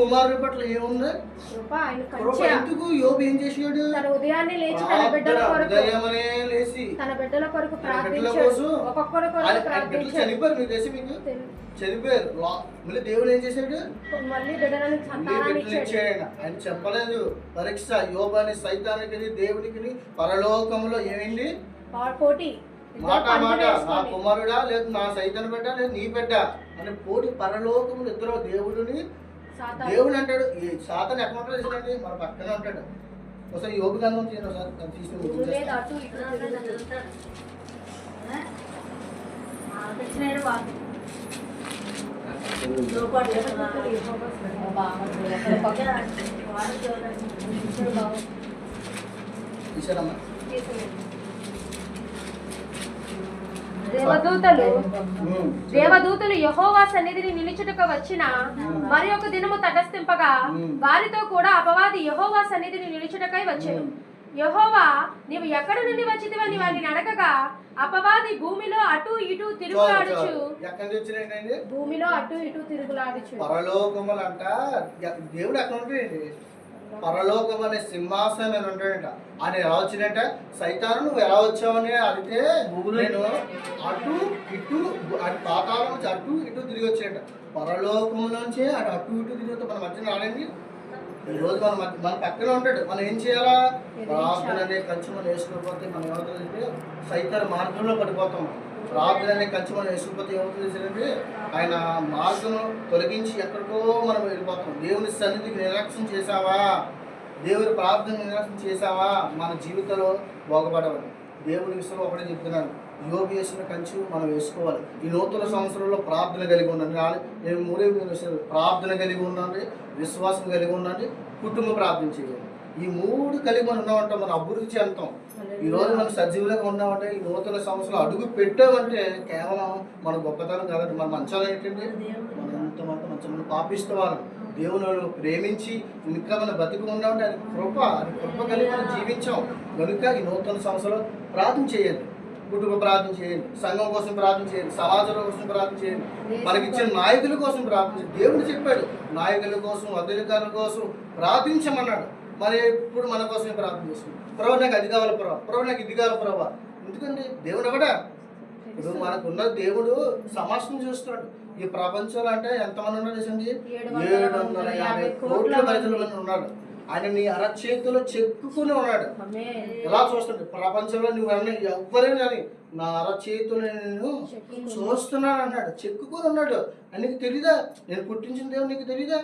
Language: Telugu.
కుమారుడి పట్ల ఏముంది? ఎందుకు యోబు ఏం చేసాడు? ఉదయాన్నే లేచి తన బిడ్డల కొరకు ప్రార్థించాడు. ఒక్కొక్కరి కొరకు ప్రార్థించాడు. చనిపోయారు, మీకు తెలిసి మీకు చనిపోయారు. మళ్ళీ దేవుడు ఏం చేశాడు? మళ్ళీ బిడ్డలను సంతానాన్ని ఇచ్చాడు. ఆయన చెప్పలేదు పరీక్ష యోబు అనే సైతానికి దేవునికి పరలోకంలో ఏమైంది? పోటీ. మాట నా కుమారుడా లేదు నా సైతాన్ బిడ్డ లేదు నీ బిడ్డ అని పోటీ. పరలోకములు ఇద్దరు దేవుడు అంటాడు. ఈ సాతాను ఎక్కడ ఉంటాడు చూడండి, మన పక్కనే ఉంటాడు. ఒకసారి యోబు గ్రంథం తీసారమ్మా. దేవదూతలు యెహోవా సన్నిధిని నిలుచుటకు వచ్చిన మరి ఒక దినము తటస్థింపగా వారితో కూడా అపవాది యెహోవా సన్నిధిని నిలుచుటకై వచ్చెను. యెహోవా నీవు ఎక్కడ నుండి వచ్చితివని వారిని అడగగా అపవాది భూమిలో అటు ఇటు తిరుగులాడుచు భూమిలో అటు ఇటు తిరుగులాడుచు. పరలోకములంట దేవుడు ఎక్కడ ఉంటాడండి? పరలోకం అనే సింహాసనం అని ఉంటాడంట. ఆయన ఎలా వచ్చిందంట? సైతాను నువ్వు ఎలా వచ్చావని అడిగితే నేను అటు ఇటు పాతాళం నుంచి అటు ఇటు తిరిగి వచ్చాడంట. పరలోకం నుంచి అటు ఇటు తిరిగి మన మధ్యన రాడండి. ఈరోజు మన పక్కన ఉంటాడు. మనం ఏం చేయాలా? ప్రార్థన అనే కంచె మనం వేసుకోకపోతే మనం ఏమవుతుందంటే సైతాన్ మార్గంలో పడిపోతాం. ప్రార్థన అనే కంచె మనం వేసుకోకపోతే ఏమవుతుంది? ఆయన మార్గం తొలగించి ఎక్కడికో మనం వెళ్ళిపోతాం. దేవుని సన్నిధికి నిర్లక్ష్యం చేసావా? దేవుని ప్రార్థన నిర్లక్ష్యం చేసావా? మన జీవితంలో బాగుపడవాలి. దేవుని విషయంలో ఒకటే చెప్తున్నాను, యోబు వేసిన కంచె మనం వేసుకోవాలి. ఈ నూతన సంవత్సరంలో ప్రార్థన కలిగి ఉండండి. నేను మూడే విషయాలు, ప్రార్థన కలిగి ఉండండి, విశ్వాసం కలిగి ఉండండి, కుటుంబ ప్రార్థన చేయాలి. ఈ మూడు కలిగి మనం ఉన్నామంటే మనం అభివృద్ధి చెందుతాం. ఈరోజు మనం సజీవులుగా ఉన్నామంటే ఈ నూతన సంవత్సరం అడుగు పెట్టామంటే కేవలం మన గొప్పతనం కాదండి. మన మంచాలు ఏంటంటే మనం ఎంతమంది మంచి పాపిస్తూ వాళ్ళం దేవుని ప్రేమించి ఇంకా మన బతికి ఉన్నామంటే అది కృప కలిగి మనం జీవించాం. కనుక ఈ నూతన సంవత్సరం ప్రార్థన చేయండి, కుటుంబ ప్రార్థన చేయండి, సంఘం కోసం ప్రార్థన చేయండి, సమాజం కోసం ప్రార్థన చేయండి, మనకిచ్చిన నాయకుల కోసం ప్రార్థన చేయండి. దేవుడు చెప్పాడు నాయకుల కోసం అధికారుల కోసం ప్రార్థించమన్నాడు. మరి ఇప్పుడు మన కోసమే ప్రార్థన చేస్తుంది. ప్రభు నాకు అది కావాలి, ప్రభు నాకు ఇది కావాలి ప్రభా. ఎందుకండి దేవుడు కూడా ఇప్పుడు మనకున్న దేవుడు సమాజం చూస్తున్నాడు. ఈ ప్రపంచంలో అంటే ఎంతమంది ఉన్నారు చూసండి? 750 కోట్ల ప్రజలు ఉన్నారు. ఆయన నీ అరచేతిలో చెక్కుకుని ఉన్నాడు. ఎలా చూస్తుంది ప్రపంచంలో నువ్వు ఎవ్వరే కానీ నా అరచేతులు నేను చూస్తున్నాను అన్నాడు. చెక్కుకుని ఉన్నాడు. నీకు తెలీదా? నేను పుట్టించిన దేవుడు నీకు తెలీదా?